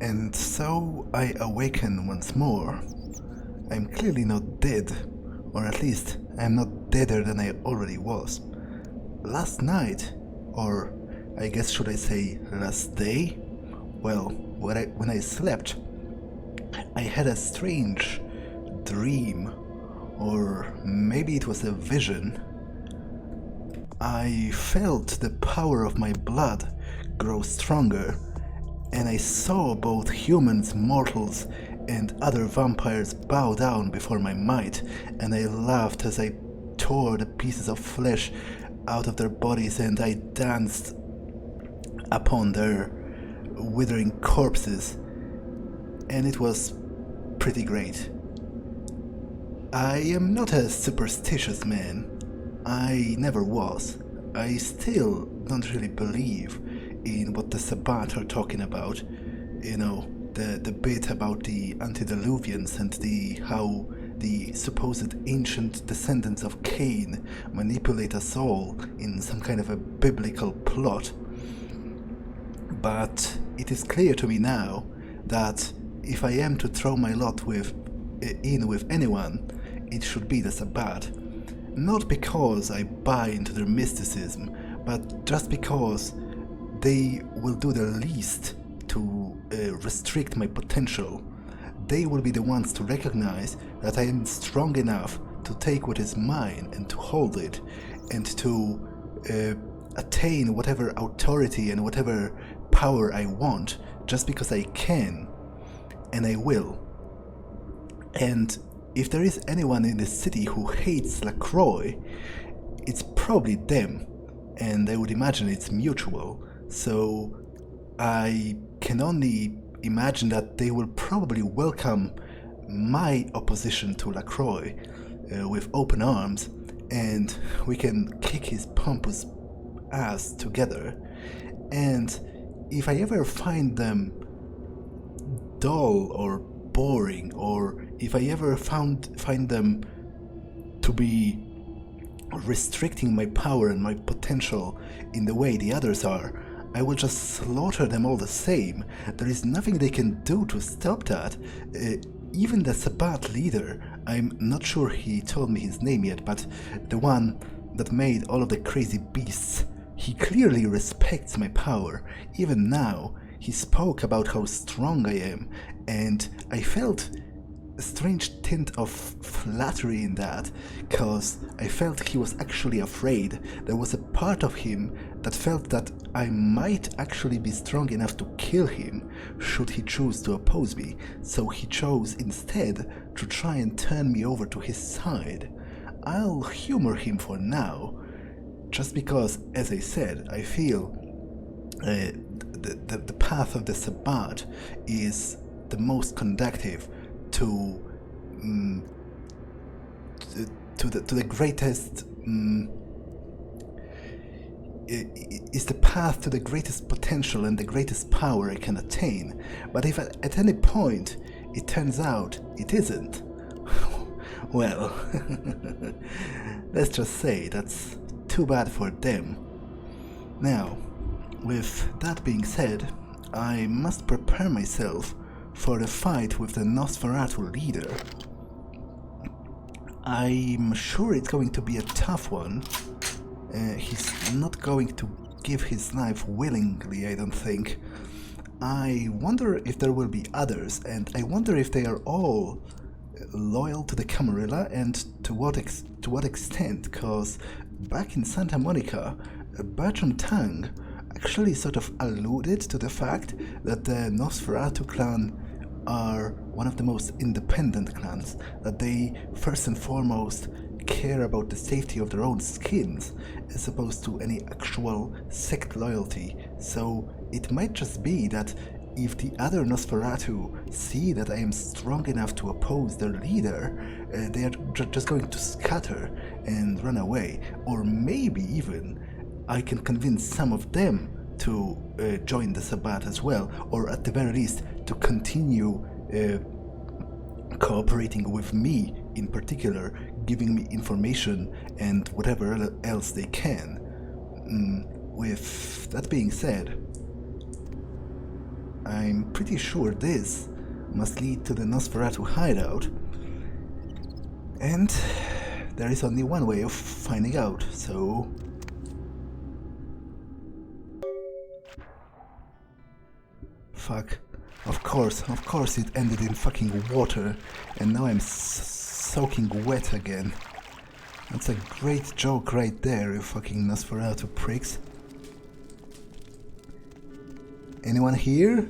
And so I awaken once more. I'm clearly not dead, or at least I'm not deader than I already was. Last night, or I guess should I say last day? Well, when I slept, I had a strange dream, or maybe it was a vision. I felt the power of my blood grow stronger, and I saw both humans, mortals, and other vampires bow down before my might, and I laughed as I tore the pieces of flesh out of their bodies and I danced upon their withering corpses, and it was pretty great. I am not a superstitious man. I never was. I still don't really believe in what the Sabbat are talking about. You know, the bit about the antediluvians and how the supposed ancient descendants of Cain manipulate us all in some kind of a biblical plot. But it is clear to me now that if I am to throw my lot in with anyone, it should be the Sabbat. Not because I buy into their mysticism, but just because they will do the least to restrict my potential. They will be the ones to recognize that I am strong enough to take what is mine and to hold it, and to attain whatever authority and whatever power I want, just because I can, and I will. And if there is anyone in this city who hates LaCroix, it's probably them, and I would imagine it's mutual, so I can only imagine that they will probably welcome my opposition to LaCroix with open arms, and we can kick his pompous ass together. And if I ever find them dull or boring, or if I ever find them to be restricting my power and my potential in the way the others are, I will just slaughter them all the same. There is nothing they can do to stop that. Even the Sabbat leader, I'm not sure he told me his name yet, but the one that made all of the crazy beasts, he clearly respects my power. Even now, he spoke about how strong I am, and I felt a strange tint of flattery in that, cause I felt he was actually afraid. There was a part of him that felt that I might actually be strong enough to kill him should he choose to oppose me, so he chose instead to try and turn me over to his side. I'll humor him for now, just because, as I said, I feel the path of the Sabbat is the most conductive to the greatest is the path to the greatest potential and the greatest power I can attain. But if at any point it turns out it isn't, well, let's just say that's too bad for them. Now, with that being said, I must prepare myself for the fight with the Nosferatu leader. I'm sure it's going to be a tough one. He's not going to give his knife willingly, I don't think. I wonder if there will be others, and I wonder if they are all loyal to the Camarilla, and to what extent, cause back in Santa Monica, Bertram Tang actually sort of alluded to the fact that the Nosferatu clan are one of the most independent clans, that they first and foremost care about the safety of their own skins as opposed to any actual sect loyalty. So it might just be that if the other Nosferatu see that I am strong enough to oppose their leader, they are just going to scatter and run away. Or maybe even I can convince some of them to join the Sabbat as well, or at the very least to continue cooperating with me in particular, giving me information and whatever else they can. With that being said, I'm pretty sure this must lead to the Nosferatu hideout. And there is only one way of finding out, so... Fuck. Of course it ended in fucking water, and now I'm soaking wet again. That's a great joke right there, you fucking Nosferatu pricks. Anyone here?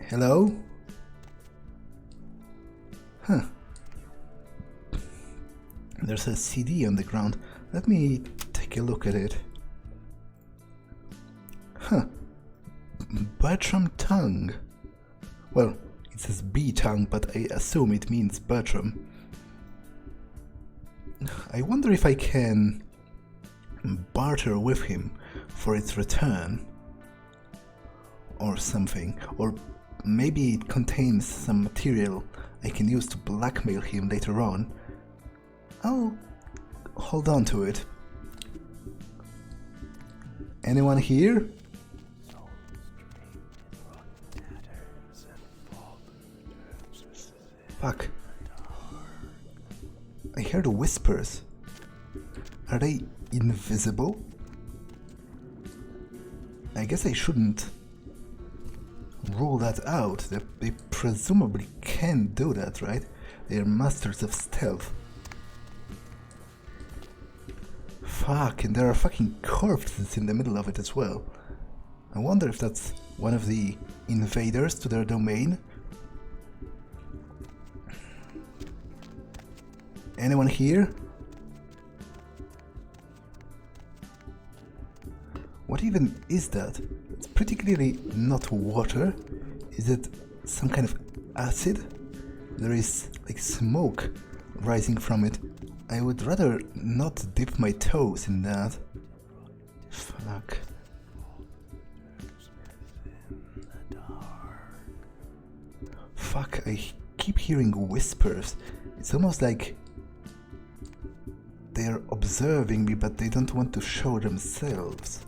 Hello? Huh. There's a CD on the ground. Let me take a look at it. Huh. Bertram tongue. Well, it says bee tongue, but I assume it means Bertram. I wonder if I can barter with him for its return. Or something. Or maybe it contains some material I can use to blackmail him later on. I'll hold on to it. Anyone here? Fuck. I heard whispers. Are they invisible? I guess I shouldn't rule that out. They presumably can do that, right? They are masters of stealth. Fuck, and there are fucking corpses in the middle of it as well. I wonder if that's one of the invaders to their domain. Anyone here? What even is that? It's pretty clearly not water. Is it some kind of acid? There is like smoke rising from it. I would rather not dip my toes in that. Fuck. Fuck, I keep hearing whispers. It's almost like they're observing me, but they don't want to show themselves.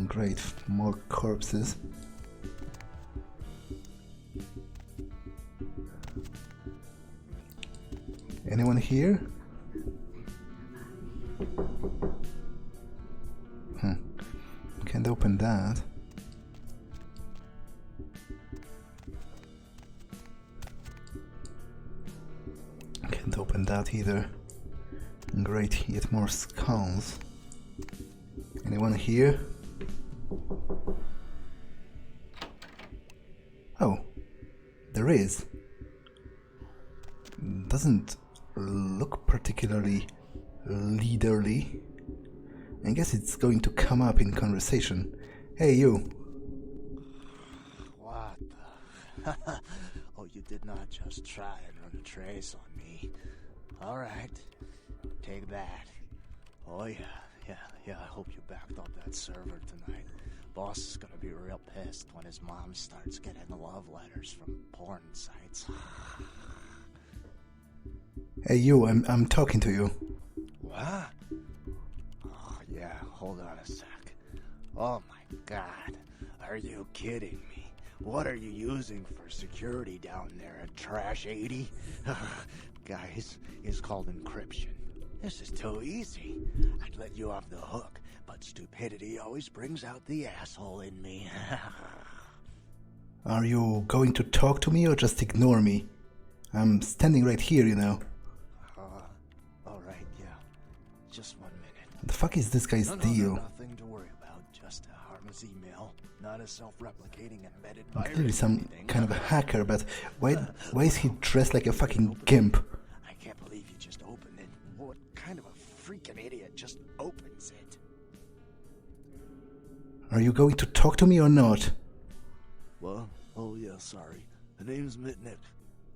Great, more corpses. Anyone here? Can't open that. Can't open that either. Great, yet more skulls. Anyone here? Oh, there is. Doesn't look particularly leaderly. I guess it's going to come up in conversation. Hey, you. What the? Oh, you did not just try and run a trace on me. Alright, take that. Oh yeah, I hope you backed up that server tonight. Boss is gonna be real pissed when his mom starts getting love letters from porn sites. Hey you, I'm talking to you. What? Oh yeah, hold on a sec. Oh my god, are you kidding me? What are you using for security down there at Trash 80? Guys, it's called encryption. This is too easy. I'd let you off the hook, but stupidity always brings out the asshole in me. Are you going to talk to me or just ignore me? I'm standing right here, you know. Alright, yeah. Just 1 minute. What the fuck is this guy's deal? Nothing to worry about. Just a harmless email. Not a self-replicating embedded virus. Clearly some kind of a hacker, but why is he dressed like a fucking gimp? I can't believe you just opened it. What kind of a freaking idiot just opens it? Are you going to talk to me or not? What? Oh yeah, sorry. The name's Mitnick.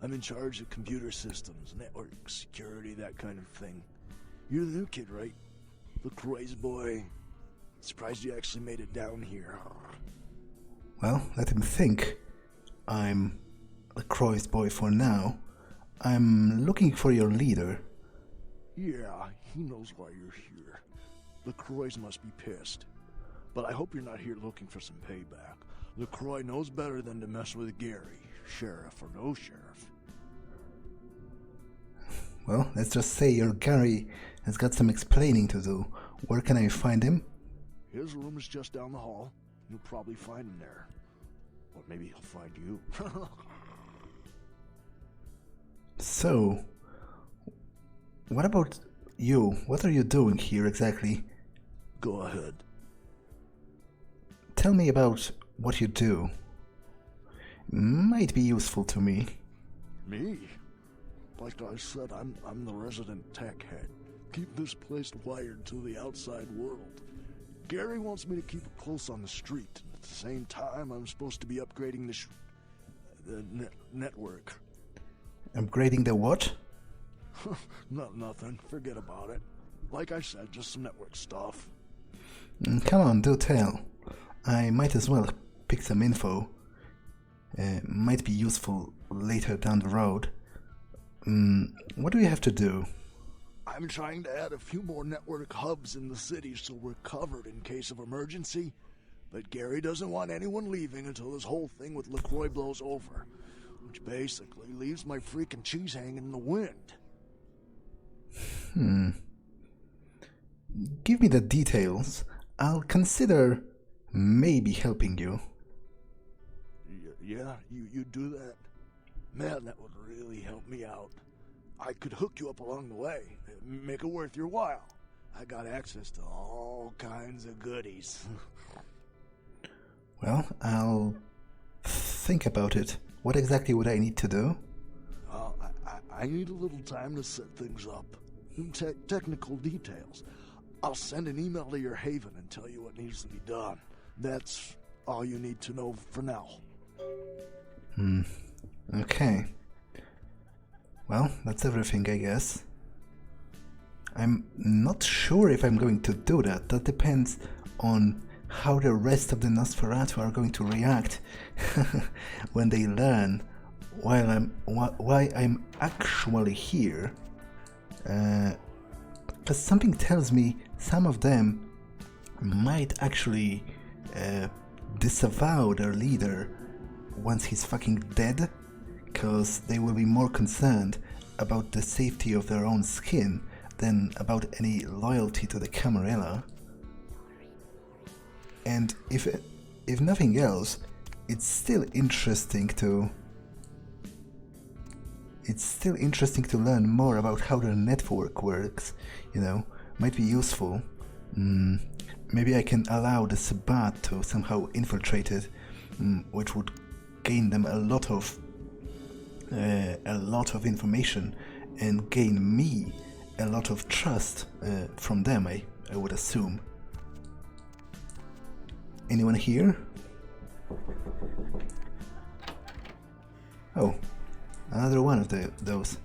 I'm in charge of computer systems, network security, that kind of thing. You're the new kid, right? The crazy boy. Surprised you actually made it down here. Well, let him think. I'm a Croix boy for now. I'm looking for your leader. Yeah, he knows why you're here. LaCroix must be pissed. But I hope you're not here looking for some payback. LaCroix knows better than to mess with Gary, sheriff or no sheriff. Well, let's just say your Gary has got some explaining to do. Where can I find him? His room is just down the hall. You'll probably find him there. Or maybe he'll find you. So, what about you? What are you doing here exactly? Go ahead. Tell me about what you do. Might be useful to me. Me? Like I said, I'm the resident tech head. Keep this place wired to the outside world. Gary wants me to keep it close on the street, and at the same time, I'm supposed to be upgrading the network. Upgrading the what? Nothing. Forget about it. Like I said, just some network stuff. Come on, do tell. I might as well pick some info. Might be useful later down the road. What do we have to do? I'm trying to add a few more network hubs in the city so we're covered in case of emergency. But Gary doesn't want anyone leaving until this whole thing with LaCroix blows over. Which basically leaves my freaking cheese hanging in the wind. Give me the details. I'll consider maybe helping you. Yeah, you do that? Man, that would really help me out. I could hook you up along the way, make it worth your while. I got access to all kinds of goodies. Well, I'll think about it. What exactly would I need to do? I need a little time to set things up. Technical details. I'll send an email to your haven and tell you what needs to be done. That's all you need to know for now. Okay. Well, that's everything, I guess. I'm not sure if I'm going to do that. That depends on how the rest of the Nosferatu are going to react when they learn why I'm actually here. Because something tells me some of them might actually disavow their leader once he's fucking dead, because they will be more concerned about the safety of their own skin than about any loyalty to the Camarilla. And if nothing else, it's still interesting to learn more about how their network works, you know. Might be useful. Maybe I can allow the Sabbat to somehow infiltrate it, which would gain them a lot of information and gain me a lot of trust from them, I would assume. Anyone here? Oh, another one of those.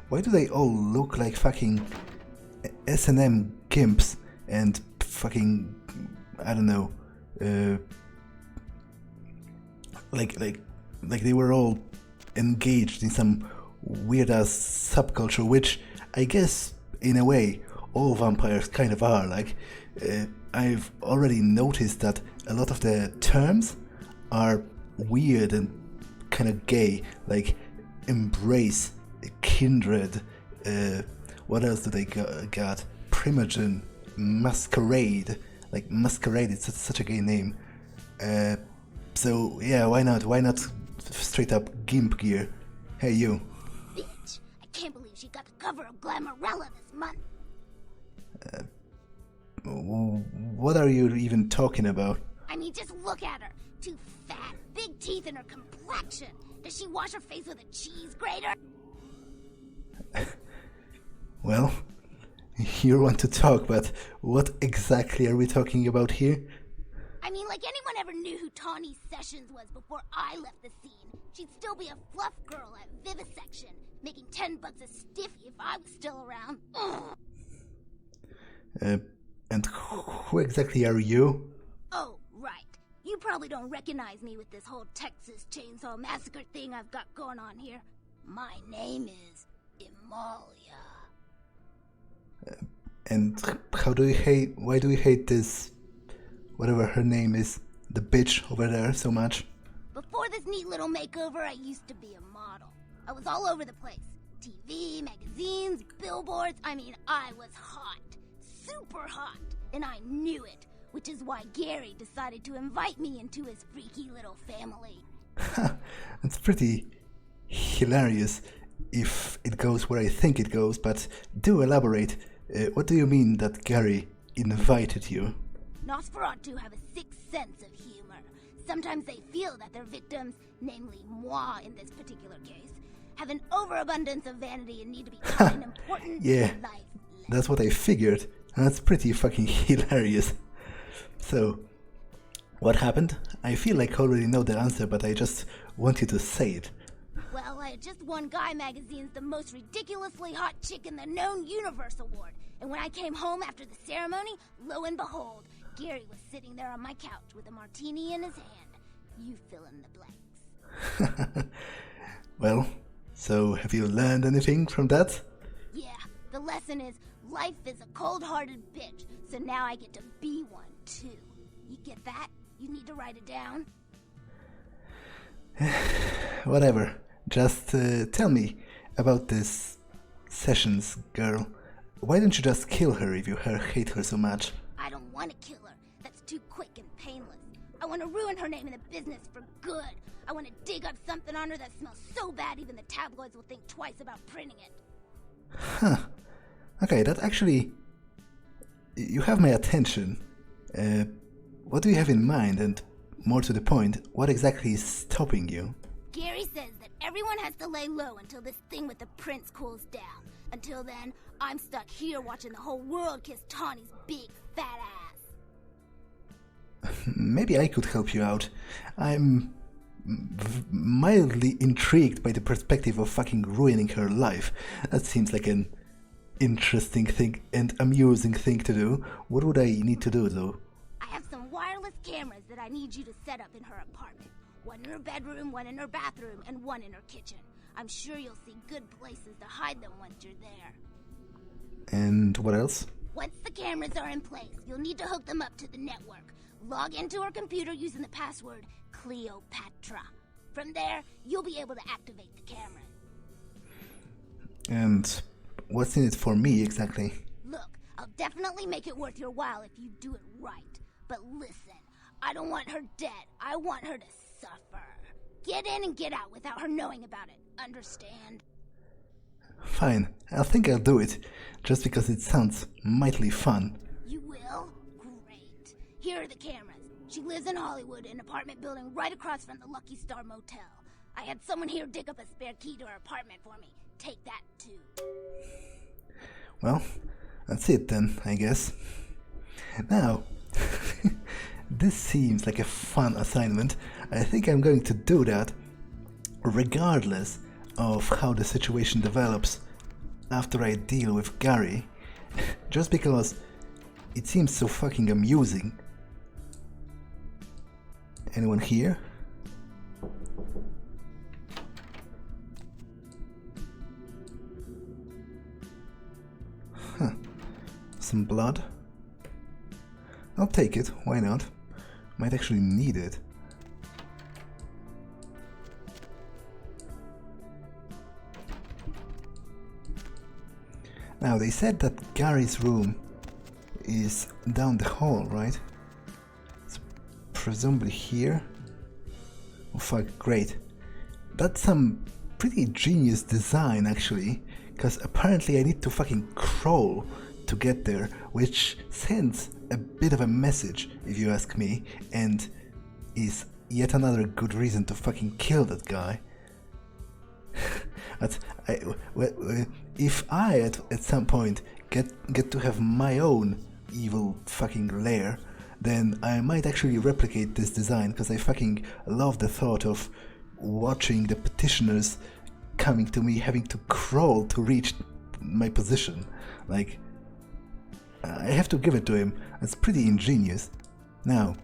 Why do they all look like fucking S&M gimps and fucking, I don't know, like they were all engaged in some weird ass subculture, which I guess in a way all vampires kind of are. Like, I've already noticed that a lot of the terms are weird and kind of gay, like embrace, kindred, what else do they got? Primogen, masquerade. Like, masquerade is such a gay name. So yeah, why not straight up gimp gear? Hey, you. Bitch, I can't believe she got the cover of Glamarella this month. What are you even talking about? I mean, just look at her. Too fat, big teeth, and her complexion. Does she wash her face with a cheese grater? Well, you want to talk, but what exactly are we talking about here? I mean, like anyone ever knew who Tawny Sessions was before I left the scene, she'd still be a fluff girl at Vivisection, making $10 a stiffy if I was still around. And who exactly are you? Oh, right. You probably don't recognize me with this whole Texas Chainsaw Massacre thing I've got going on here. My name is Imalia. And why do you hate this, whatever her name is, the bitch over there so much? Before this neat little makeover, I used to be a model. I was all over the place. TV, magazines, billboards. I mean, I was hot. Super hot. And I knew it. Which is why Gary decided to invite me into his freaky little family. It's pretty hilarious if it goes where I think it goes, but do elaborate. What do you mean that Gary invited you? Nosferatu have a sixth sense of humor. Sometimes they feel that their victims, namely moi in this particular case, have an overabundance of vanity and need to be taught an important Yeah, life lesson. That's what I figured. That's pretty fucking hilarious. So, what happened? I feel like I already know the answer, but I just want you to say it. Well, I had just won Guy Magazine's The Most Ridiculously Hot Chick in the Known Universe Award. And when I came home after the ceremony, lo and behold, Gary was sitting there on my couch with a martini in his hand. You fill in the blanks. Well, so have you learned anything from that? Yeah, the lesson is life is a cold-hearted bitch, so now I get to be one, too. You get that? You need to write it down? Whatever. Just tell me about this Sessions girl. Why don't you just kill her if you hate her so much? I don't want to kill her. That's too quick and painless. I want to ruin her name in the business for good. I want to dig up something on her that smells so bad even the tabloids will think twice about printing it. Huh. Okay, that actually... You have my attention. What do you have in mind, and more to the point, what exactly is stopping you? Gary says that everyone has to lay low until this thing with the prince cools down. Until then, I'm stuck here watching the whole world kiss Tawny's big fat ass. Maybe I could help you out. I'm mildly intrigued by the perspective of fucking ruining her life. That seems like an interesting thing and amusing thing to do. What would I need to do, though? I have some wireless cameras that I need you to set up in her apartment. One in her bedroom, one in her bathroom, and one in her kitchen. I'm sure you'll see good places to hide them once you're there. And what else? Once the cameras are in place, you'll need to hook them up to the network. Log into her computer using the password Cleopatra. From there, you'll be able to activate the cameras. And what's in it for me, exactly? Look, I'll definitely make it worth your while if you do it right. But listen, I don't want her dead. I want her to suffer. Get in and get out without her knowing about it. Understand? Fine, I think I'll do it, just because it sounds mightily fun. You will? Great. Here are the cameras. She lives in Hollywood, an apartment building right across from the Lucky Star Motel. I had someone here dig up a spare key to her apartment for me. Take that, too. Well, that's it then, I guess. Now, this seems like a fun assignment. I think I'm going to do that, regardless of how the situation develops after I deal with Gary, just because it seems so fucking amusing. Anyone here? Huh. Some blood? I'll take it, why not? Might actually need it. Now, they said that Gary's room is down the hall, right? It's presumably here. Oh fuck, great. That's some pretty genius design, actually, because apparently I need to fucking crawl to get there, which sends a bit of a message, if you ask me, and is yet another good reason to fucking kill that guy. But if I at some point get to have my own evil fucking lair, then I might actually replicate this design, because I fucking love the thought of watching the petitioners coming to me, having to crawl to reach my position. Like, I have to give it to him. It's pretty ingenious. Now,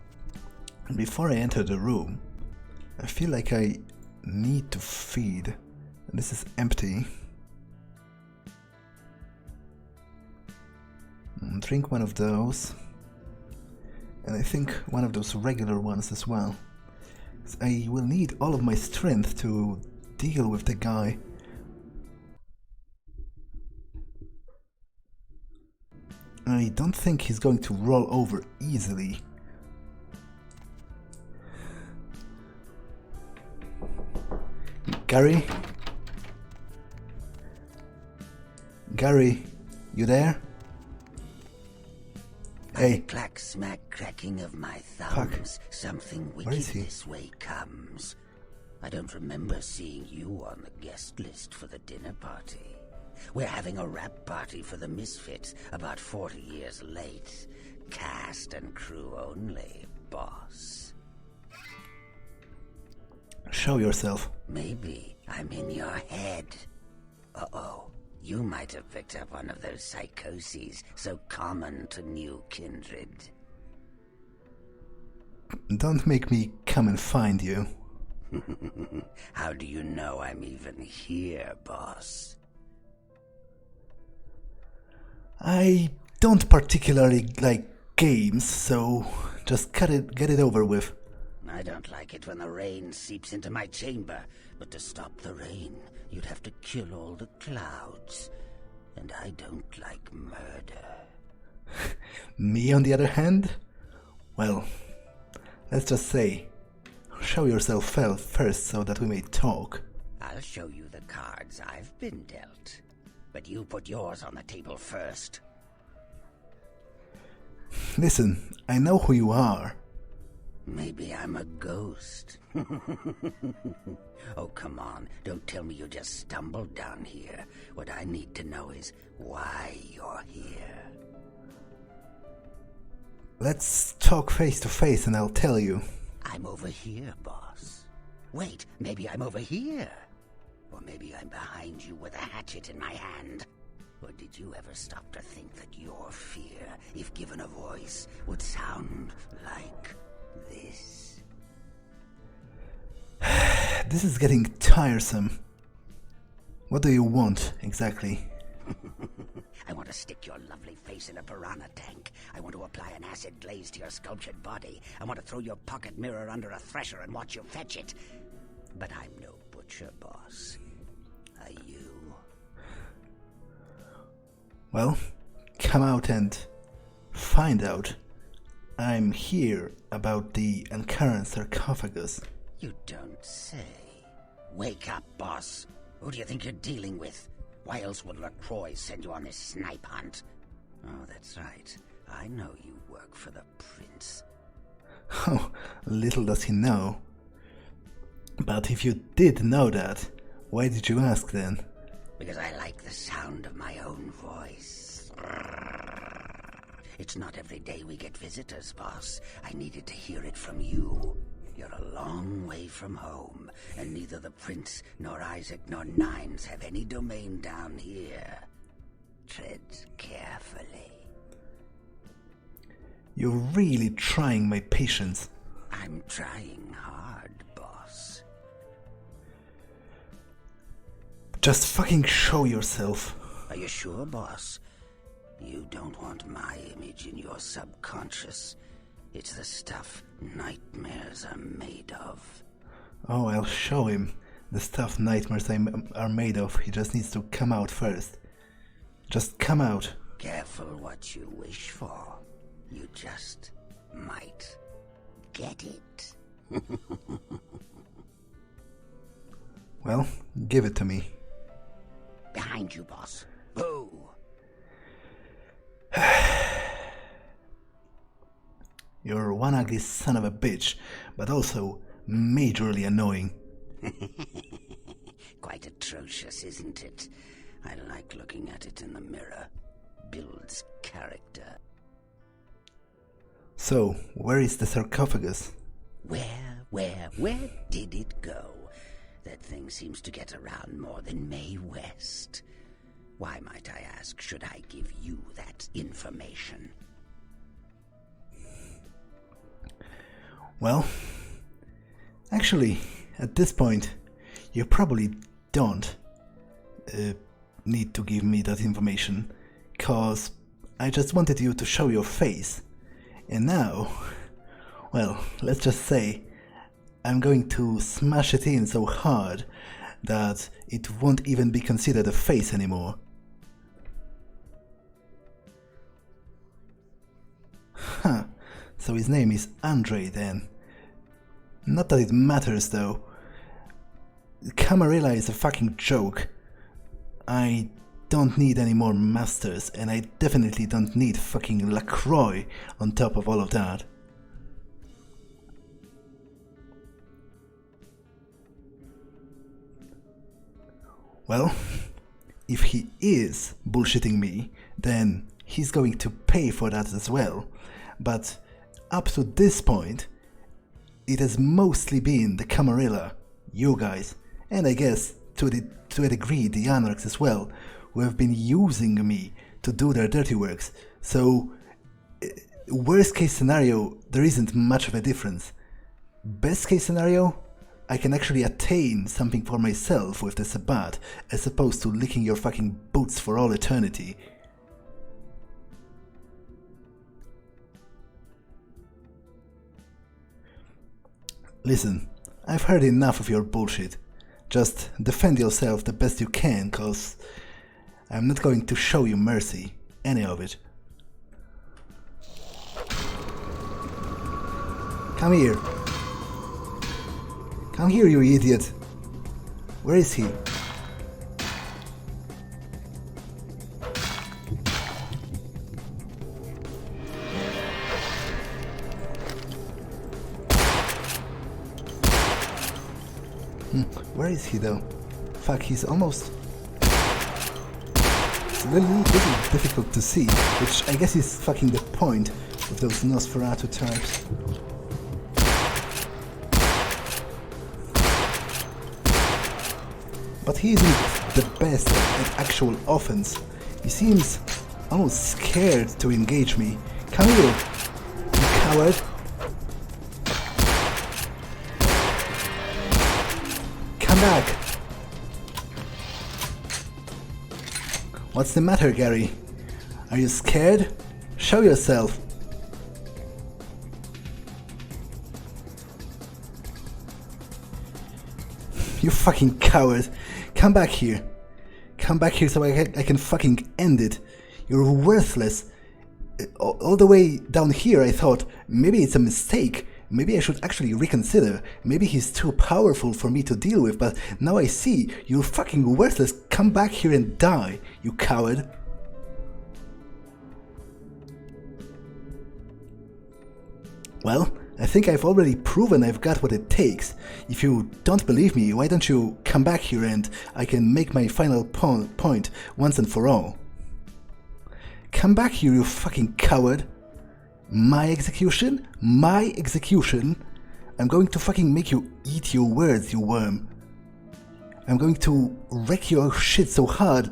before I enter the room, I feel like I need to feed. This is empty. Drink one of those. And I think one of those regular ones as well. I will need all of my strength to deal with the guy. I don't think he's going to roll over easily. Gary? Gary, you there? Hey. Clack smack cracking of my thumbs. Fuck. Something Where wicked is he? this way comes. I don't remember seeing you on the guest list for the dinner party. We're having a rap party for the Misfits, about 40 years late. Cast and crew only, boss. Show yourself. Maybe I'm in your head. Uh-oh. You might have picked up one of those psychoses so common to new kindred. Don't make me come and find you. How do you know I'm even here, boss? I don't particularly like games, so just get it over with. I don't like it when the rain seeps into my chamber, but to stop the rain, you'd have to kill all the clouds. And I don't like murder. Me, on the other hand? Well, let's just say, show yourself first so that we may talk. I'll show you the cards I've been dealt. But you put yours on the table first. Listen, I know who you are. Maybe I'm a ghost. Oh, come on. Don't tell me you just stumbled down here. What I need to know is why you're here. Let's talk face to face and I'll tell you. I'm over here, boss. Wait, maybe I'm over here. Or maybe I'm behind you with a hatchet in my hand. Or did you ever stop to think that your fear, if given a voice, would sound like this? This is getting tiresome. What do you want, exactly? I want to stick your lovely face in a piranha tank. I want to apply an acid glaze to your sculptured body. I want to throw your pocket mirror under a thresher and watch you fetch it. But I'm no butcher, boss. Are you? Well, come out and find out. I'm here about the Ankaran Sarcophagus. You don't say. Wake up, boss. Who do you think you're dealing with? Why else would LaCroix send you on this snipe hunt? Oh, that's right. I know you work for the prince. Oh, little does he know. But if you did know that, why did you ask then? Because I like the sound of my own voice. It's not every day we get visitors, boss. I needed to hear it from you. You're a long way from home, and neither the prince nor Isaac nor Nines have any domain down here. Tread carefully. You're really trying my patience. I'm trying hard, boss. Just fucking show yourself. Are you sure, boss? You don't want my image in your subconscious. It's the stuff nightmares are made of. Oh, I'll show him the stuff nightmares are made of. He just needs to come out first. Just come out. Careful what you wish for. You just might get it. Well, give it to me. Behind you, boss. Boo! You're one ugly son of a bitch, but also majorly annoying. Quite atrocious, isn't it? I like looking at it in the mirror. Builds character. So, where is the sarcophagus? Where did it go? That thing seems to get around more than Mae West. Why, might I ask, should I give you that information? Well, actually, at this point, you probably don't need to give me that information, cause I just wanted you to show your face. And now, well, let's just say, I'm going to smash it in so hard that it won't even be considered a face anymore. Huh, so his name is Andrei then. Not that it matters though. Camarilla is a fucking joke. I don't need any more masters, and I definitely don't need fucking LaCroix on top of all of that. Well, if he is bullshitting me, then he's going to pay for that as well. But up to this point, it has mostly been the Camarilla, you guys, and I guess to a degree the Anarchs as well, who have been using me to do their dirty works. So, worst case scenario, there isn't much of a difference. Best case scenario, I can actually attain something for myself with the Sabbat, as opposed to licking your fucking boots for all eternity. Listen, I've heard enough of your bullshit. Just defend yourself the best you can, cause I'm not going to show you mercy, any of it. Come here. Come here, you idiot. Where is he? Where is he though? Fuck, he's almost... It's a little difficult to see, which I guess is fucking the point of those Nosferatu types. But he isn't the best at actual offense. He seems almost scared to engage me. Come here, you coward! Come back! What's the matter, Gary? Are you scared? Show yourself! You fucking coward! Come back here! Come back here so I can fucking end it! You're worthless! All the way down here I thought, maybe it's a mistake, maybe I should actually reconsider, maybe he's too powerful for me to deal with, but now I see, you're fucking worthless! Come back here and die, you coward! Well, I think I've already proven I've got what it takes. If you don't believe me, why don't you come back here and I can make my final point once and for all. Come back here, you fucking coward. My execution? My execution? I'm going to fucking make you eat your words, you worm. I'm going to wreck your shit so hard,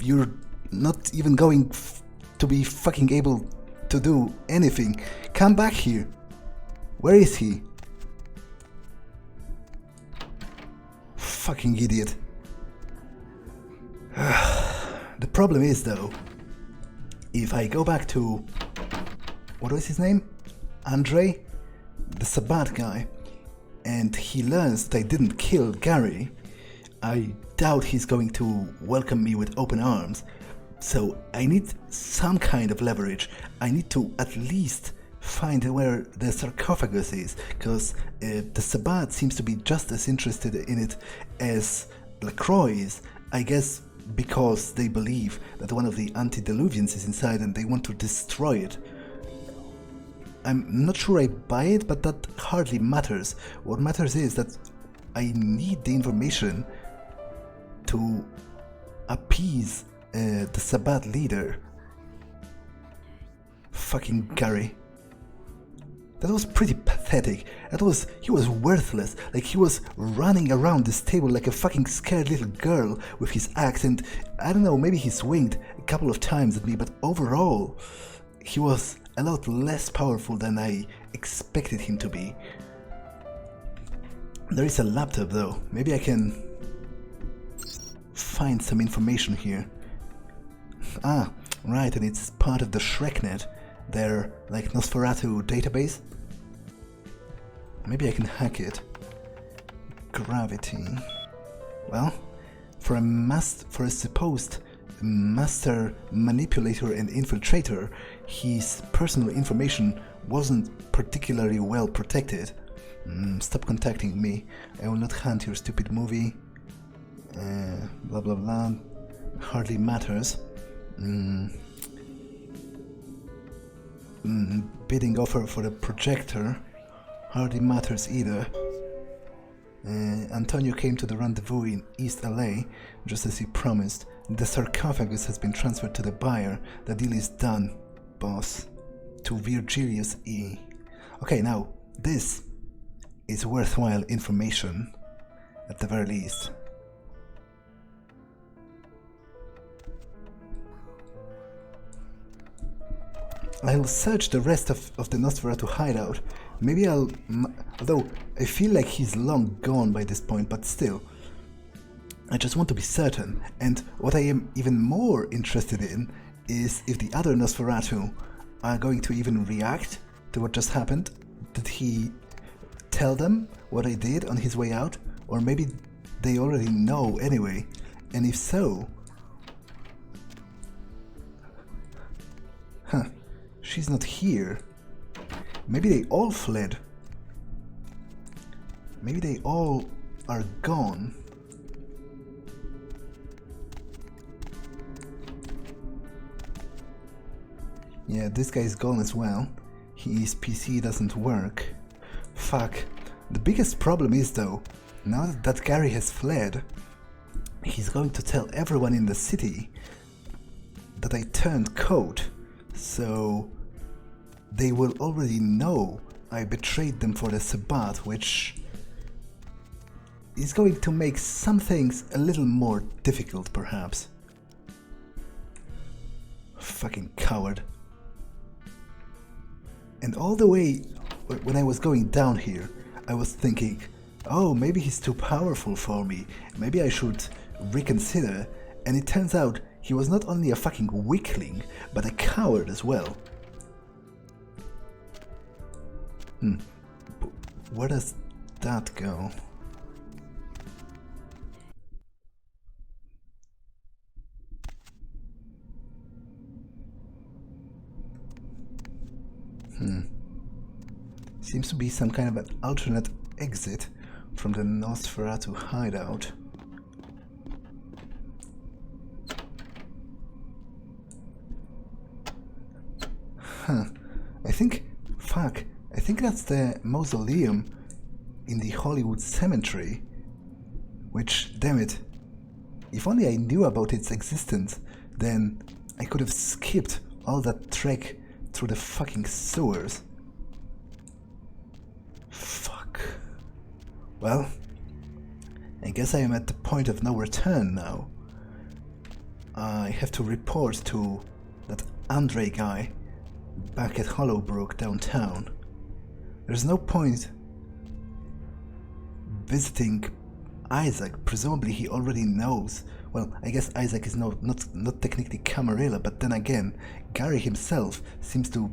you're not even going to be fucking able to do anything. Come back here. Where is he? Fucking idiot. The problem is though, if I go back to... what was his name? Andrei? The Sabbat guy. And he learns that I didn't kill Gary, I doubt he's going to welcome me with open arms. So I need some kind of leverage. I need to at least find where the sarcophagus is, because the Sabbat seems to be just as interested in it as LaCroix is, I guess because they believe that one of the antediluvians is inside and they want to destroy it. I'm not sure I buy it, but that hardly matters. What matters is that I need the information to appease the Sabbat leader. Fucking Gary. That was pretty pathetic. He was worthless. Like, he was running around this table like a fucking scared little girl with his axe, and I don't know, maybe he swinged a couple of times at me, but overall, he was a lot less powerful than I expected him to be. There is a laptop though. Maybe I can find some information here. Ah, Right, and it's part of the ShrekNet, their like Nosferatu database. Maybe I can hack it. Gravity. Well, for a supposed master manipulator and infiltrator, his personal information wasn't particularly well protected. Stop contacting me. I will not hunt your stupid movie. Blah blah blah. Hardly matters. Bidding offer for the projector. Hardly matters either. Antonio came to the rendezvous in East LA, just as he promised. The sarcophagus has been transferred to the buyer. The deal is done, boss. To Virgilius E. Okay, now, this is worthwhile information, at the very least. I'll search the rest of the Nosferatu hideout. Maybe although I feel like he's long gone by this point, but still. I just want to be certain, and what I am even more interested in is if the other Nosferatu are going to even react to what just happened. Did he tell them what I did on his way out? Or maybe they already know anyway, and if so... Huh, she's not here. Maybe they all fled. Maybe they all are gone. Yeah, this guy is gone as well. His PC doesn't work. Fuck. The biggest problem is though, now that Gary has fled, he's going to tell everyone in the city that I turned code, so they will already know I betrayed them for the Sabbat, which is going to make some things a little more difficult, perhaps. Fucking coward. And all the way when I was going down here, I was thinking, oh, maybe he's too powerful for me, maybe I should reconsider, and it turns out he was not only a fucking weakling, but a coward as well. Where does that go? Seems to be some kind of an alternate exit from the Nosferatu hideout. I think that's the mausoleum in the Hollywood cemetery. Which, damn it, if only I knew about its existence, then I could have skipped all that trek through the fucking sewers. Fuck. Well, I guess I am at the point of no return now. I have to report to that Andrei guy back at Hollowbrook downtown. There's no point visiting Isaac. Presumably he already knows. Well, I guess Isaac is not technically Camarilla, but then again, Gary himself seems to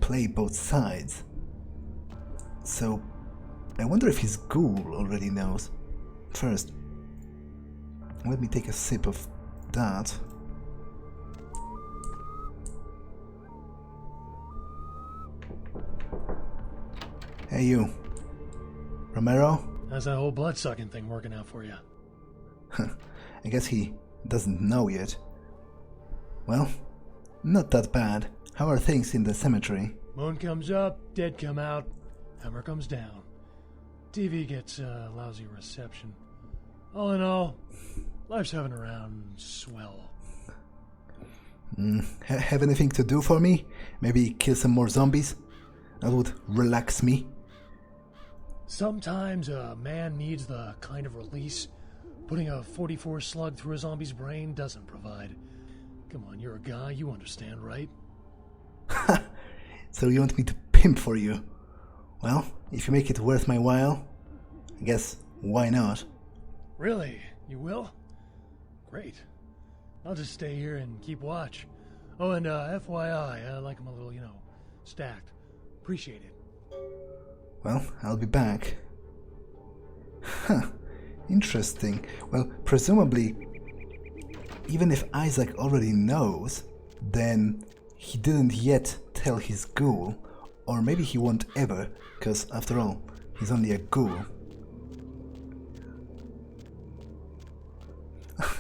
play both sides. So, I wonder if his ghoul already knows. First, let me take a sip of that. Hey you, Romero? How's that whole blood-sucking thing working out for you? I guess he doesn't know yet. Well, not that bad. How are things in the cemetery? Moon comes up, dead come out, hammer comes down. TV gets lousy reception. All in all, life's having a round swell. Have anything to do for me? Maybe kill some more zombies? That would relax me. Sometimes a man needs the kind of release putting a 44 slug through a zombie's brain doesn't provide. Come on, you're a guy, you understand, right? So you want me to pimp for you? Well, if you make it worth my while, I guess why not? Really? You will? Great. I'll just stay here and keep watch. Oh, and FYI, I like them a little, stacked. Appreciate it. Well, I'll be back. Huh. Interesting. Well, presumably, even if Isaac already knows, then he didn't yet tell his ghoul, or maybe he won't ever, because after all, he's only a ghoul.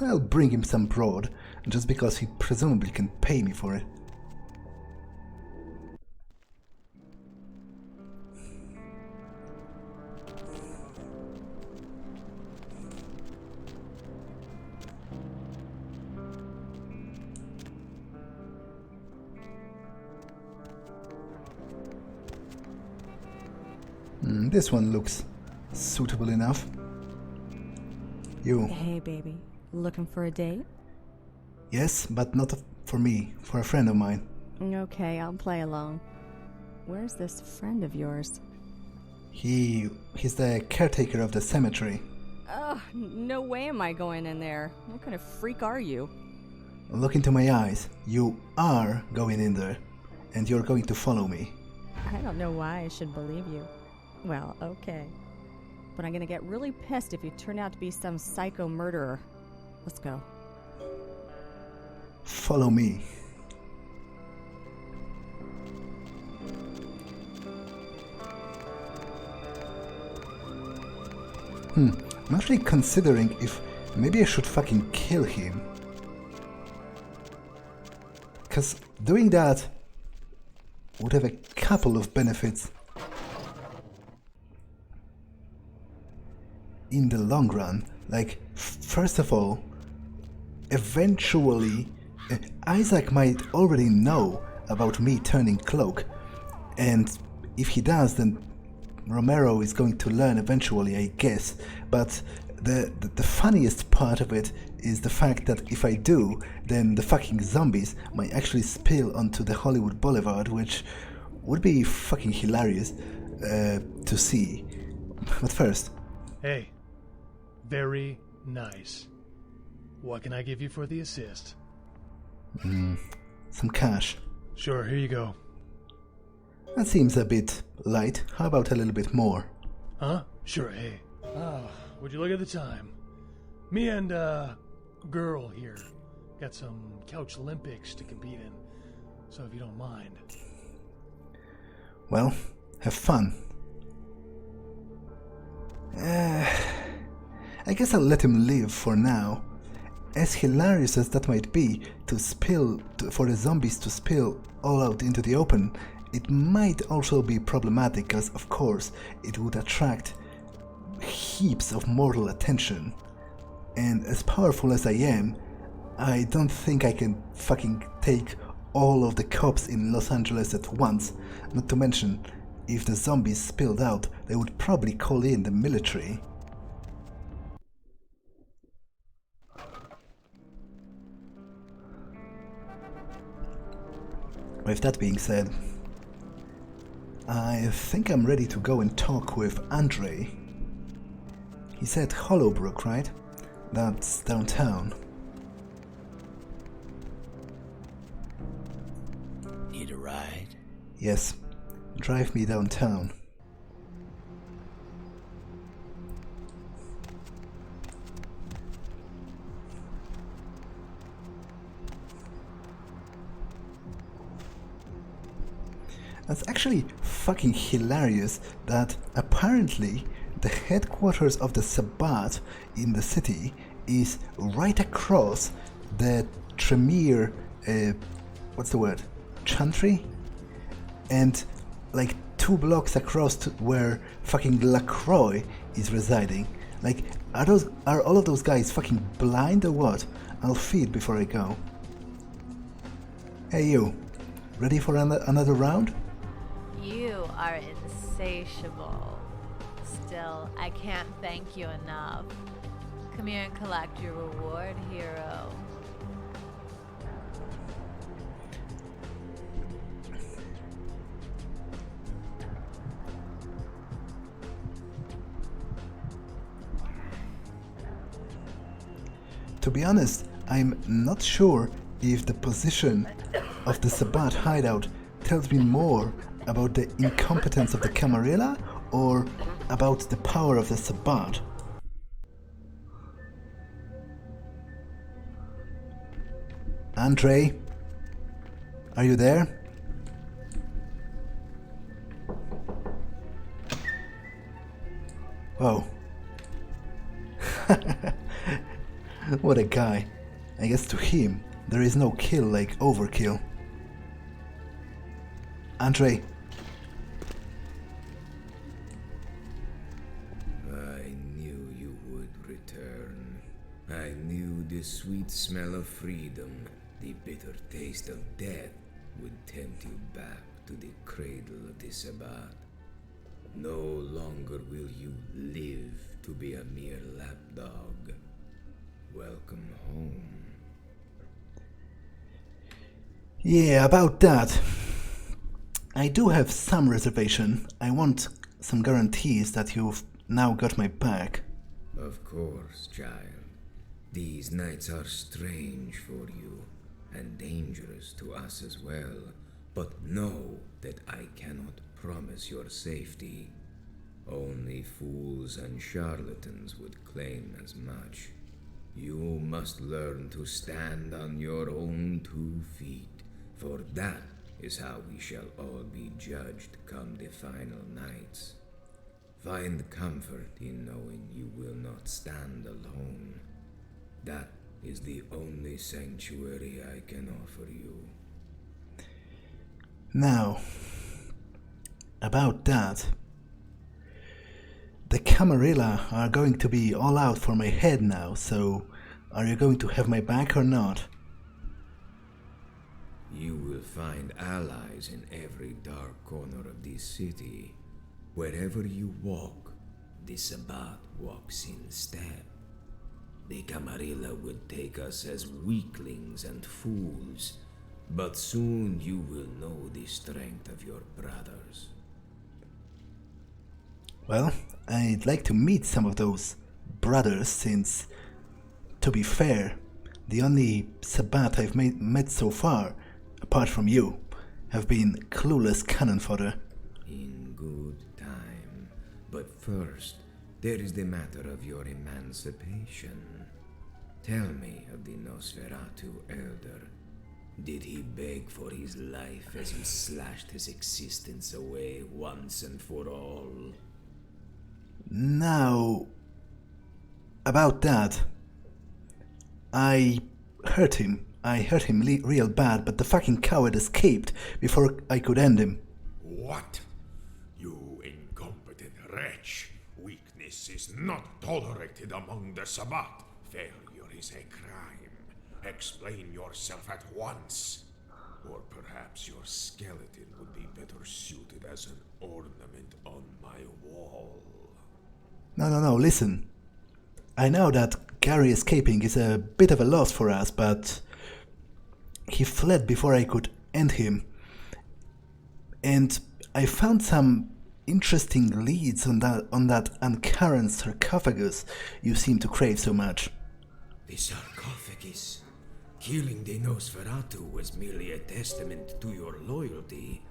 I'll bring him some broad, just because he presumably can pay me for it. This one looks suitable enough. You. Hey, baby. Looking for a date? Yes, but not for me, for a friend of mine. Okay, I'll play along. Where's this friend of yours? He's the caretaker of the cemetery. Oh, no way am I going in there. What kind of freak are you? Look into my eyes. You are going in there, and you're going to follow me. I don't know why I should believe you. Well, okay. But I'm gonna get really pissed if you turn out to be some psycho murderer. Let's go. Follow me. I'm actually considering if maybe I should fucking kill him. Because doing that would have a couple of benefits in the long run. Like, first of all, eventually Isaac might already know about me turning cloak, and if he does, then Romero is going to learn eventually, I guess. But the funniest part of it is the fact that if I do, then the fucking zombies might actually spill onto the Hollywood Boulevard, which would be fucking hilarious to see. But first... Hey, very nice. What can I give you for the assist? Some cash. Sure, here you go. That seems a bit light. How about a little bit more? Huh? Sure, hey. Would you look at the time? Me and, girl here got some couch Olympics to compete in. So if you don't mind. Well, have fun. I guess I'll let him live for now. As hilarious as that might be, for the zombies to spill all out into the open, it might also be problematic because, of course, it would attract heaps of mortal attention. And as powerful as I am, I don't think I can fucking take all of the cops in Los Angeles at once. Not to mention, if the zombies spilled out, they would probably call in the military. With that being said, I think I'm ready to go and talk with Andrei. He said Hollowbrook, right? That's downtown. Need a ride? Yes, drive me downtown. That's actually fucking hilarious that apparently the headquarters of the Sabbat in the city is right across the Tremere, what's the word? Chantry? And like 2 blocks across to where fucking LaCroix is residing. Like, are all of those guys fucking blind or what? I'll feed before I go. Hey you, ready for another round? You are insatiable. Still, I can't thank you enough. Come here and collect your reward, hero. To be honest, I'm not sure if the position of the Sabbat hideout tells me more about the incompetence of the Camarilla or about the power of the Sabbat? Andrei? Are you there? Whoa. What a guy. I guess to him, there is no kill like overkill. Andrei. I knew you would return. I knew the sweet smell of freedom, the bitter taste of death, would tempt you back to the cradle of the Sabbat. No longer will you live to be a mere lapdog. Welcome home. Yeah, about that. I do have some reservation. I want some guarantees that you've now got my back. Of course, child. These nights are strange for you, and dangerous to us as well. But know that I cannot promise your safety. Only fools and charlatans would claim as much. You must learn to stand on your own 2 feet, for that is how we shall all be judged come the final nights. Find comfort in knowing you will not stand alone. That is the only sanctuary I can offer you. Now, about that. The Camarilla are going to be all out for my head now, so are you going to have my back or not? You will find allies in every dark corner of this city. Wherever you walk, the Sabbat walks in step. The Camarilla would take us as weaklings and fools, but soon you will know the strength of your brothers. Well, I'd like to meet some of those brothers since, to be fair, the only Sabbat I've met so far, apart from you, have been clueless cannon fodder. In good time. But first, there is the matter of your emancipation. Tell me of the Nosferatu elder. Did he beg for his life as you slashed his existence away once and for all? Now, about that, I hurt him real bad, but the fucking coward escaped before I could end him. What? You incompetent wretch. Weakness is not tolerated among the Sabbat. Failure is a crime. Explain yourself at once. Or perhaps your skeleton would be better suited as an ornament on my wall. No, listen. I know that Gary escaping is a bit of a loss for us, but he fled before I could end him. And I found some interesting leads on that Ankaran Sarcophagus you seem to crave so much. The sarcophagus? Killing the Nosferatu was merely a testament to your loyalty.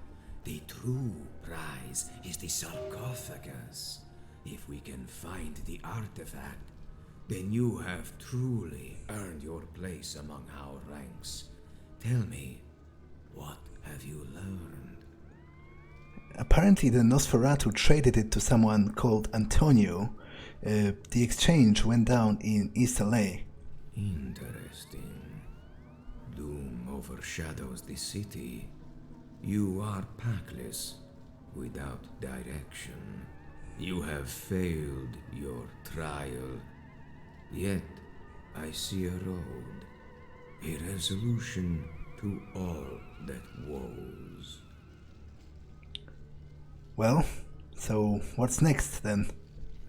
The true prize is the sarcophagus. If we can find the artifact, then you have truly earned your place among our ranks. Tell me, what have you learned? Apparently the Nosferatu traded it to someone called Antonio. The exchange went down in East LA. Interesting. Doom overshadows the city. You are packless, without direction. You have failed your trial. Yet, I see a road. A resolution to all that woes. Well, so what's next then?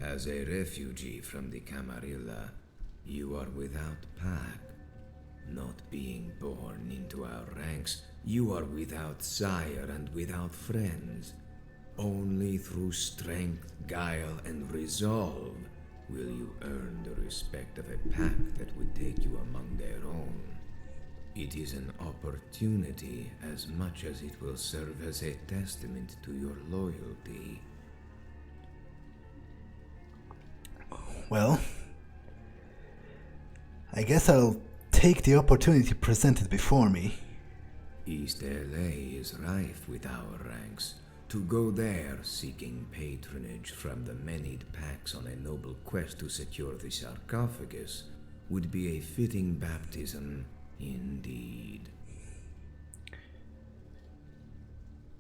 As a refugee from the Camarilla, you are without pack. Not being born into our ranks, you are without sire and without friends. Only through strength, guile, and resolve will you earn the respect of a pack that would take you among their own. It is an opportunity as much as it will serve as a testament to your loyalty. Well, I guess I'll take the opportunity presented before me. East LA is rife with our ranks. To go there seeking patronage from the many packs on a noble quest to secure the sarcophagus would be a fitting baptism indeed.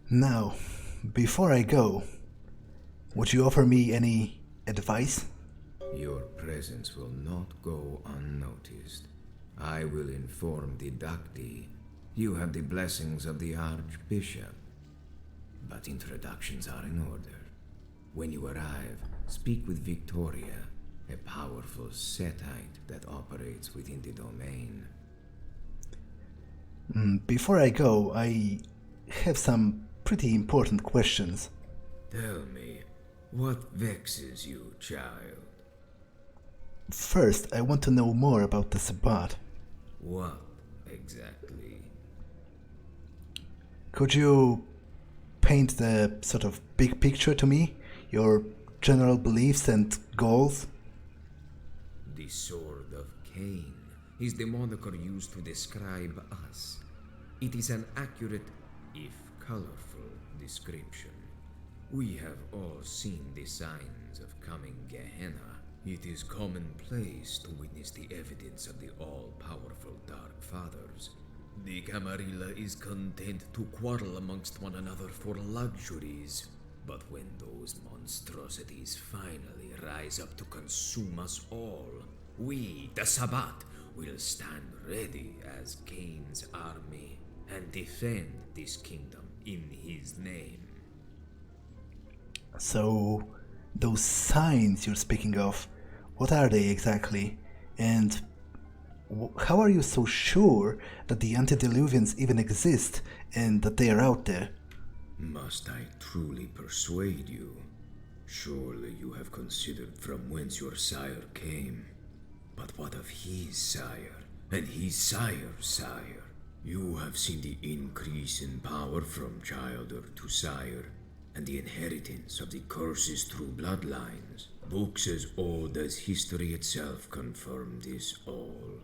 Now, before I go, would you offer me any advice? Your presence will not go unnoticed. I will inform the Dacti. You have the blessings of the Archbishop. But introductions are in order. When you arrive, speak with Victoria, a powerful Setite that operates within the domain. Before I go, I have some pretty important questions. Tell me, what vexes you, child? First, I want to know more about the Sabbat. What exactly? Could you paint the sort of big picture to me? Your general beliefs and goals? The Sword of Cain is the moniker used to describe us. It is an accurate, if colorful, description. We have all seen the signs of coming Gehenna. It is commonplace to witness the evidence of the all-powerful Dark Fathers. The Camarilla is content to quarrel amongst one another for luxuries, but when those monstrosities finally rise up to consume us all, we, the Sabbat, will stand ready as Cain's army and defend this kingdom in his name. So, those signs you're speaking of, what are they exactly? And how are you so sure that the antediluvians even exist and that they are out there? Must I truly persuade you? Surely you have considered from whence your sire came. But what of his sire, and his sire's sire? You have seen the increase in power from childhood to sire, and the inheritance of the curses through bloodlines. Books as old as history itself confirm this all.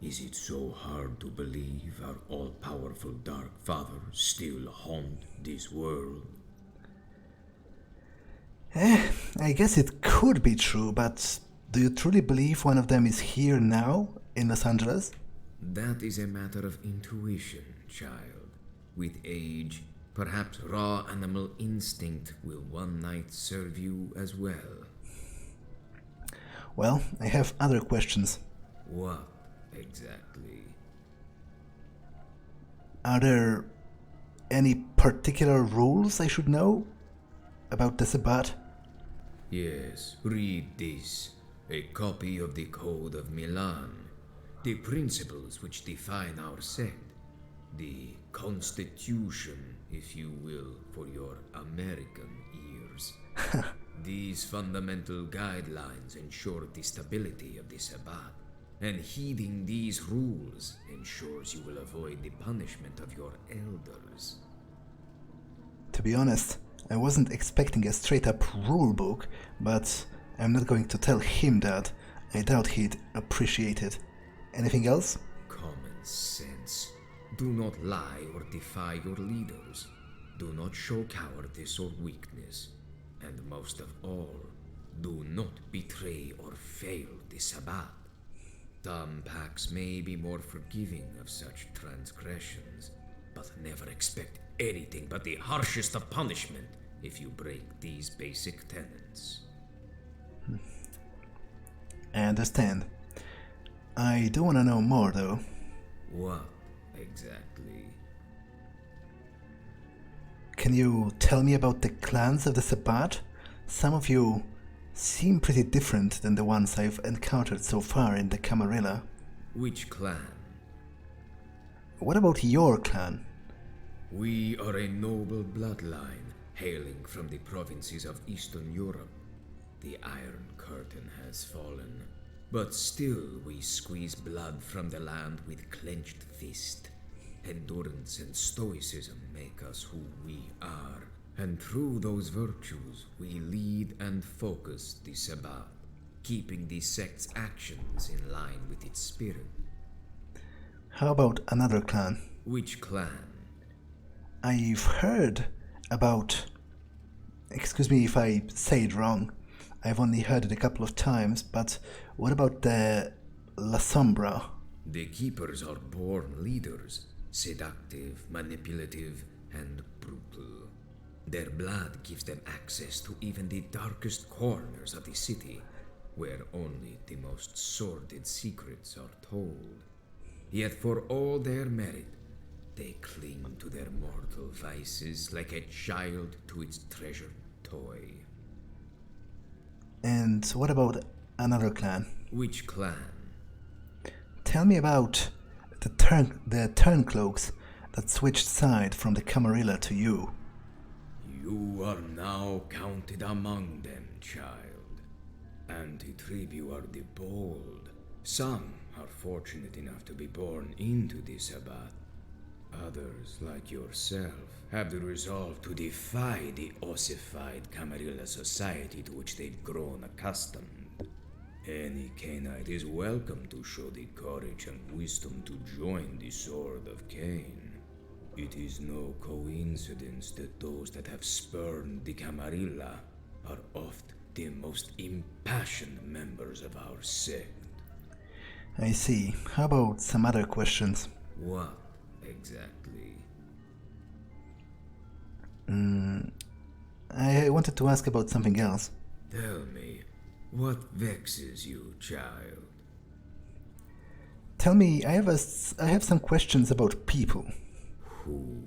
Is it so hard to believe our all-powerful Dark Father still haunt this world? I guess it could be true, but do you truly believe one of them is here now, in Los Angeles? That is a matter of intuition, child. With age, perhaps raw animal instinct will one night serve you as well. Well, I have other questions. What exactly? Are there any particular rules I should know about the Sabbat? Yes, read this. A copy of the Code of Milan. The principles which define our sect. The Constitution, if you will, for your American ears. These fundamental guidelines ensure the stability of the Sabbat, and heeding these rules ensures you will avoid the punishment of your elders. To be honest, I wasn't expecting a straight-up rule book, but I'm not going to tell him that. I doubt he'd appreciate it. Anything else? Common sense. Do not lie or defy your leaders. Do not show cowardice or weakness. And most of all, do not betray or fail the Sabbat. Some packs may be more forgiving of such transgressions, but never expect anything but the harshest of punishment if you break these basic tenets. I understand. I do want to know more, though. What exactly? Can you tell me about the clans of the Sabbat? Some of you seem pretty different than the ones I've encountered so far in the Camarilla. Which clan? What about your clan? We are a noble bloodline, hailing from the provinces of Eastern Europe. The Iron Curtain has fallen. But still we squeeze blood from the land with clenched fist. Endurance and stoicism make us who we are, and through those virtues we lead and focus the Sabbat, keeping the sect's actions in line with its spirit. How about another clan? Which clan? I've heard about... Excuse me if I say it wrong. I've only heard it a couple of times, but what about the La Sombra? The Keepers are born leaders, seductive, manipulative, and brutal. Their blood gives them access to even the darkest corners of the city, where only the most sordid secrets are told. Yet for all their merit, they cling to their mortal vices like a child to its treasured toy. And what about another clan? Which clan? Tell me about the turncloaks that switched side from the Camarilla to you. You are now counted among them, child. Anti-tribu are the bold. Some are fortunate enough to be born into the Sabbat. Others, like yourself, have the resolve to defy the ossified Camarilla society to which they've grown accustomed. Any Cainite is welcome to show the courage and wisdom to join the Sword of Cain. It is no coincidence that those that have spurned the Camarilla are oft the most impassioned members of our sect. I see. How about some other questions? What exactly? I wanted to ask about something else. Tell me, what vexes you, child? Tell me, I have some questions about people. Who?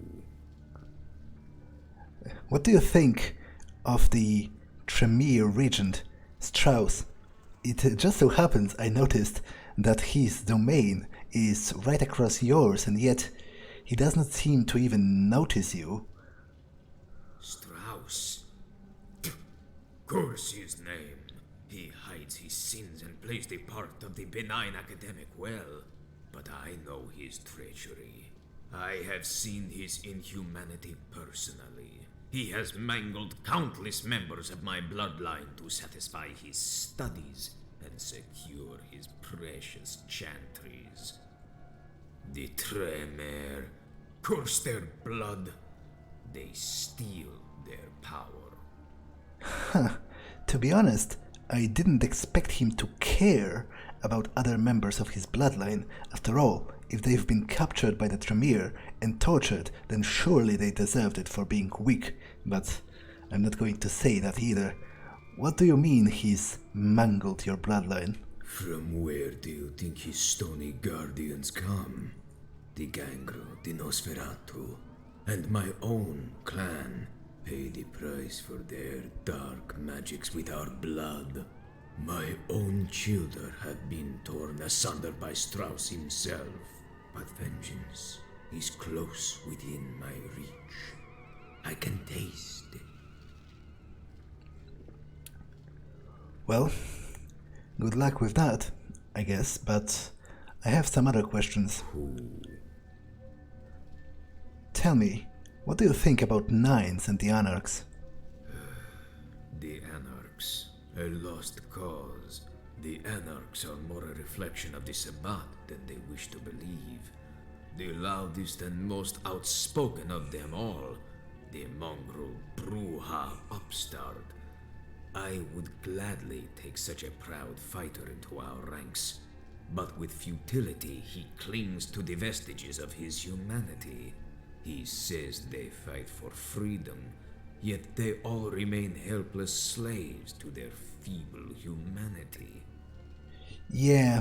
What do you think of the Tremere regent, Strauss? It just so happens I noticed that his domain is right across yours, and yet he does not seem to even notice you. Strauss? Curse his name. He hides his sins and plays the part of the benign academic well, but I know his treachery. I have seen his inhumanity personally. He has mangled countless members of my bloodline to satisfy his studies and secure his precious chantries. The Tremere, curse their blood, they steal their power. To be honest, I didn't expect him to care about other members of his bloodline. After all, if they've been captured by the Tremere and tortured, then surely they deserved it for being weak. But I'm not going to say that either. What do you mean he's mangled your bloodline? From where do you think his stony guardians come? The Gangro, the Nosferatu, and my own clan pay the price for their dark magics with our blood. My own children have been torn asunder by Strauss himself, but vengeance is close within my reach. I can taste it. Well, good luck with that, I guess, but I have some other questions. Who? Tell me, what do you think about Nines and the Anarchs? The Anarchs, a lost cause. The Anarchs are more a reflection of the Sabbat than they wish to believe. The loudest and most outspoken of them all, the mongrel Bruja upstart. I would gladly take such a proud fighter into our ranks, but with futility he clings to the vestiges of his humanity. He says they fight for freedom, yet they all remain helpless slaves to their feeble humanity. Yeah,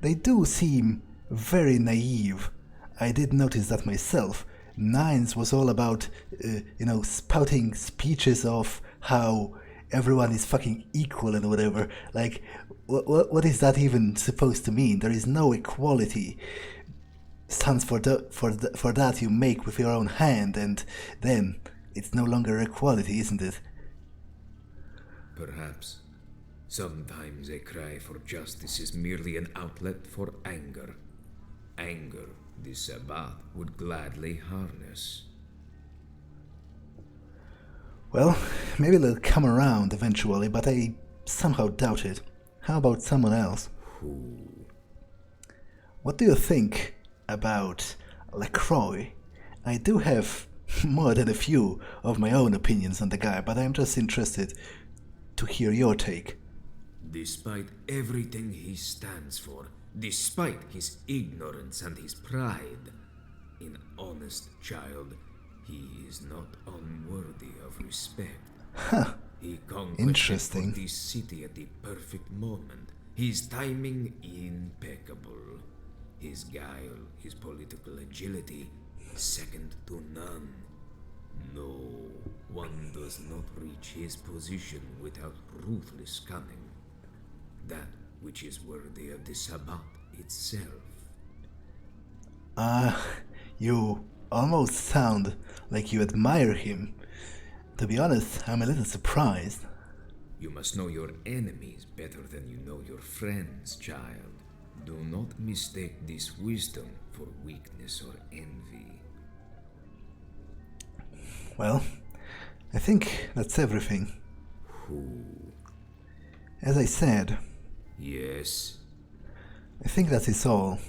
they do seem very naive. I did notice that myself. Nines was all about, spouting speeches of how everyone is fucking equal and whatever. Like, what is that even supposed to mean? There is no equality. Stands for that you make with your own hand, and then it's no longer equality, isn't it? Perhaps. Sometimes a cry for justice is merely an outlet for anger. Anger the Sabbat would gladly harness. Well, maybe they'll come around eventually, but I somehow doubt it. How about someone else? Who? What do you think about LaCroix? I do have more than a few of my own opinions on the guy, but I'm just interested to hear your take. Despite everything he stands for, despite his ignorance and his pride, an honest child, he is not unworthy of respect. Huh. He conquered Interesting. this city at the perfect moment. His timing impeccable. His guile, his political agility, second to none. No, one does not reach his position without ruthless cunning. That which is worthy of the Sabbat itself. You almost sound like you admire him. To be honest, I'm a little surprised. You must know your enemies better than you know your friends, child. Do not mistake this wisdom for weakness or envy. Well, I think that's everything. Who? As I said, Yes? I think that is all.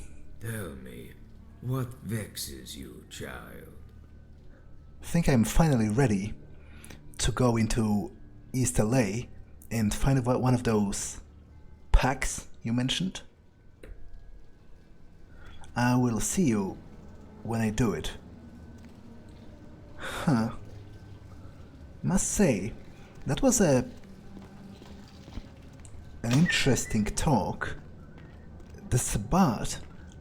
Tell me, what vexes you, child? I think I'm finally ready to go into East LA and find one of those packs you mentioned. I will see you when I do it. Huh. Must say, that was an interesting talk. The Sabbat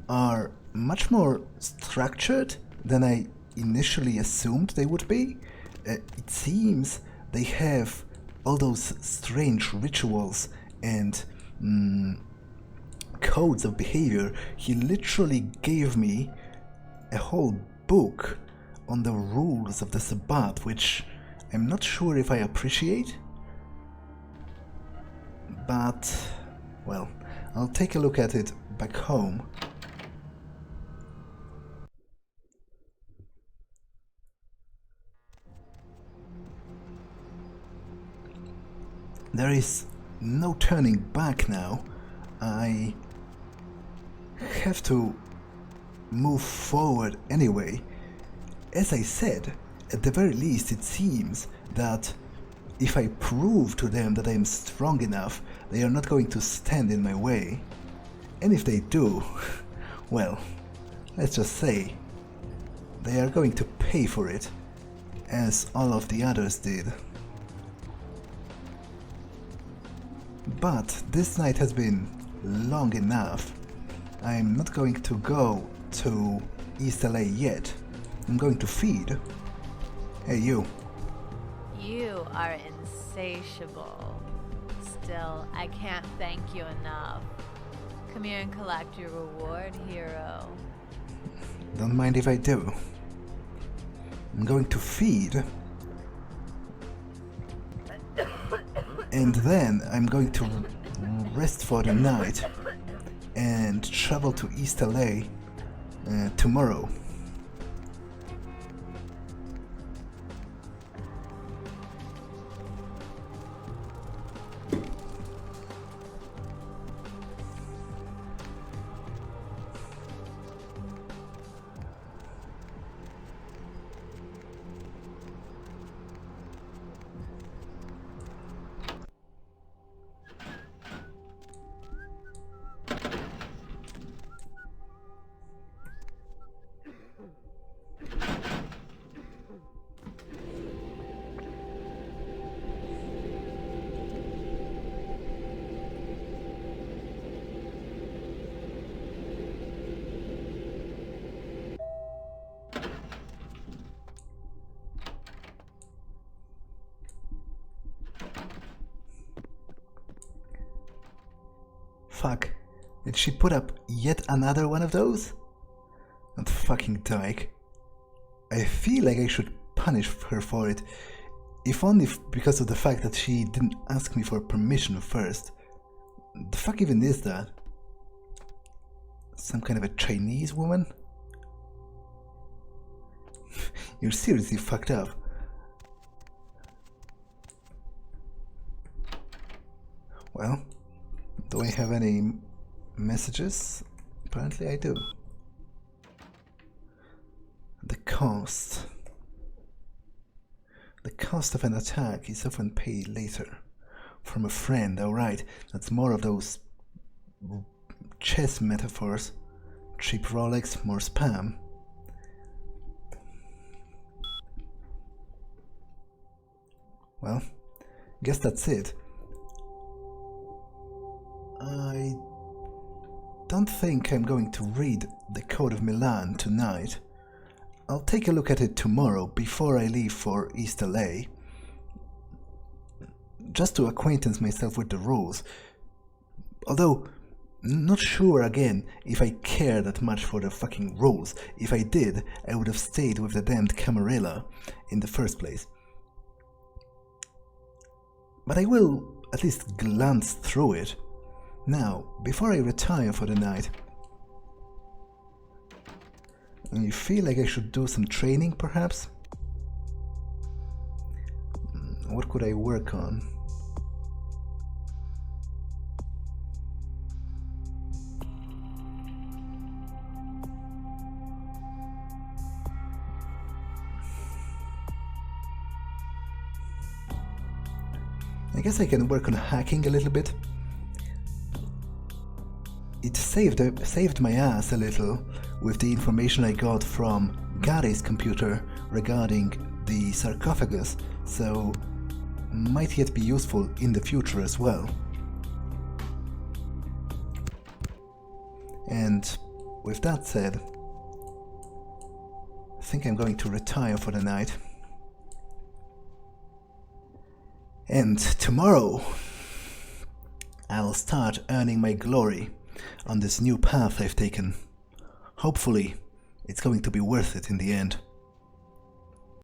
are much more structured than I initially assumed they would be. It seems they have all those strange rituals and codes of behavior. He literally gave me a whole book on the rules of the Sabbat, which I'm not sure if I appreciate. But, well, I'll take a look at it back home. There is no turning back now. I have to move forward anyway. As I said, at the very least it seems that if I prove to them that I am strong enough, they are not going to stand in my way. And if they do, well, let's just say, they are going to pay for it, as all of the others did. But this night has been long enough. I'm not going to go to East LA yet. I'm going to feed. Hey, you. You are insatiable. Still, I can't thank you enough. Come here and collect your reward, hero. Don't mind if I do. I'm going to feed. And then I'm going to rest for the night and travel to East LA tomorrow. Fuck. Did she put up yet another one of those? That fucking dyke. I feel like I should punish her for it. If only because of the fact that she didn't ask me for permission first. The fuck even is that? Some kind of a Chinese woman? You're seriously fucked up. Well, do I have any messages? Apparently I do. The cost. The cost of an attack is often paid later. From a friend, alright, that's more of those chess metaphors. Cheap Rolex, more spam. Well, guess that's it. I don't think I'm going to read the Code of Milan tonight. I'll take a look at it tomorrow before I leave for East LA. Just to acquaintance myself with the rules. Although, not sure again if I care that much for the fucking rules. If I did, I would have stayed with the damned Camarilla in the first place. But I will at least glance through it. Now, before I retire for the night, you feel like I should do some training, perhaps? What could I work on? I guess I can work on hacking a little bit. It saved my ass a little with the information I got from Gary's computer regarding the sarcophagus, so might yet be useful in the future as well. And with that said, I think I'm going to retire for the night. And tomorrow, I'll start earning my glory on this new path I've taken. Hopefully, it's going to be worth it in the end.